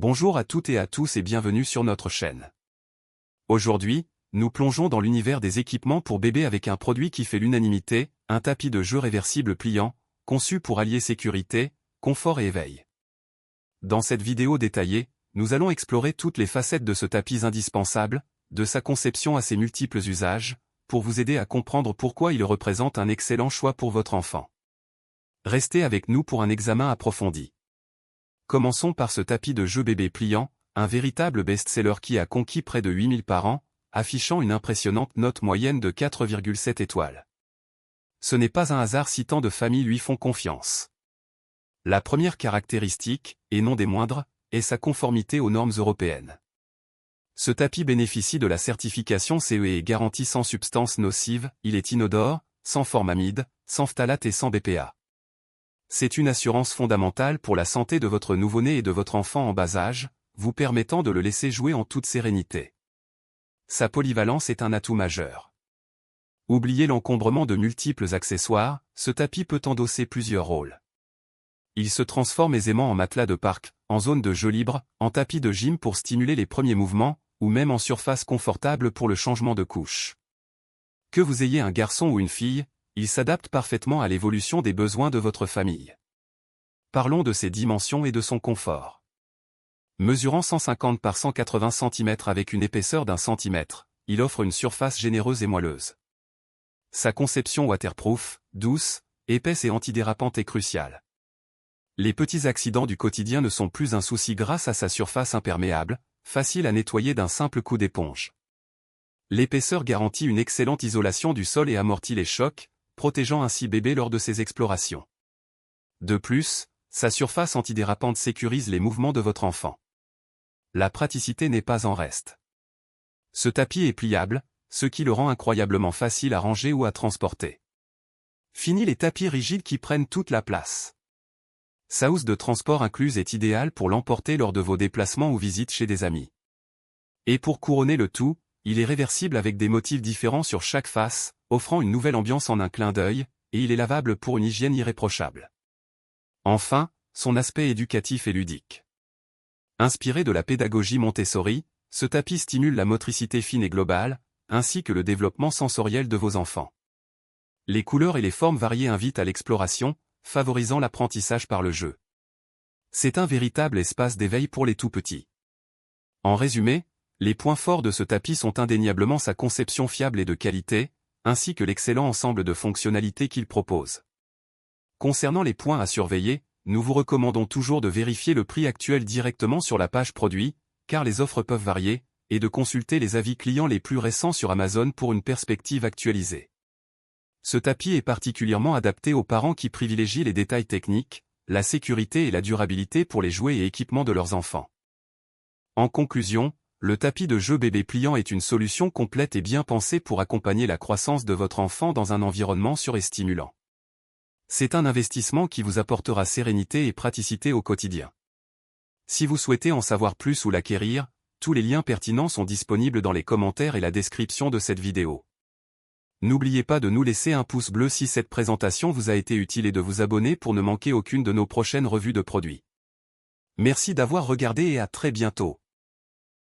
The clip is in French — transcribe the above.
Bonjour à toutes et à tous et bienvenue sur notre chaîne. Aujourd'hui, nous plongeons dans l'univers des équipements pour bébés avec un produit qui fait l'unanimité, un tapis de jeu réversible pliant, conçu pour allier sécurité, confort et éveil. Dans cette vidéo détaillée, nous allons explorer toutes les facettes de ce tapis indispensable, de sa conception à ses multiples usages, pour vous aider à comprendre pourquoi il représente un excellent choix pour votre enfant. Restez avec nous pour un examen approfondi. Commençons par ce tapis de jeu bébé pliant, un véritable best-seller qui a conquis près de 8000 par an, affichant une impressionnante note moyenne de 4,7 étoiles. Ce n'est pas un hasard si tant de familles lui font confiance. La première caractéristique, et non des moindres, est sa conformité aux normes européennes. Ce tapis bénéficie de la certification CE et est garanti sans substances nocives, il est inodore, sans formamide, sans phtalate et sans BPA. C'est une assurance fondamentale pour la santé de votre nouveau-né et de votre enfant en bas âge, vous permettant de le laisser jouer en toute sérénité. Sa polyvalence est un atout majeur. Oubliez l'encombrement de multiples accessoires, ce tapis peut endosser plusieurs rôles. Il se transforme aisément en matelas de parc, en zone de jeu libre, en tapis de gym pour stimuler les premiers mouvements, ou même en surface confortable pour le changement de couche. Que vous ayez un garçon ou une fille, il s'adapte parfaitement à l'évolution des besoins de votre famille. Parlons de ses dimensions et de son confort. Mesurant 150 par 180 cm avec une épaisseur d'1 cm, il offre une surface généreuse et moelleuse. Sa conception waterproof, douce, épaisse et antidérapante est cruciale. Les petits accidents du quotidien ne sont plus un souci grâce à sa surface imperméable, facile à nettoyer d'un simple coup d'éponge. L'épaisseur garantit une excellente isolation du sol et amortit les chocs, protégeant ainsi bébé lors de ses explorations. De plus, sa surface antidérapante sécurise les mouvements de votre enfant. La praticité n'est pas en reste. Ce tapis est pliable, ce qui le rend incroyablement facile à ranger ou à transporter. Fini les tapis rigides qui prennent toute la place. Sa housse de transport incluse est idéale pour l'emporter lors de vos déplacements ou visites chez des amis. Et pour couronner le tout, il est réversible avec des motifs différents sur chaque face, offrant une nouvelle ambiance en un clin d'œil, et il est lavable pour une hygiène irréprochable. Enfin, son aspect éducatif et ludique. Inspiré de la pédagogie Montessori, ce tapis stimule la motricité fine et globale, ainsi que le développement sensoriel de vos enfants. Les couleurs et les formes variées invitent à l'exploration, favorisant l'apprentissage par le jeu. C'est un véritable espace d'éveil pour les tout-petits. En résumé, les points forts de ce tapis sont indéniablement sa conception fiable et de qualité, ainsi que l'excellent ensemble de fonctionnalités qu'il propose. Concernant les points à surveiller, nous vous recommandons toujours de vérifier le prix actuel directement sur la page produit, car les offres peuvent varier, et de consulter les avis clients les plus récents sur Amazon pour une perspective actualisée. Ce tapis est particulièrement adapté aux parents qui privilégient les détails techniques, la sécurité et la durabilité pour les jouets et équipements de leurs enfants. En conclusion, le tapis de jeu bébé pliant est une solution complète et bien pensée pour accompagner la croissance de votre enfant dans un environnement sûr et stimulant. C'est un investissement qui vous apportera sérénité et praticité au quotidien. Si vous souhaitez en savoir plus ou l'acquérir, tous les liens pertinents sont disponibles dans les commentaires et la description de cette vidéo. N'oubliez pas de nous laisser un pouce bleu si cette présentation vous a été utile et de vous abonner pour ne manquer aucune de nos prochaines revues de produits. Merci d'avoir regardé et à très bientôt.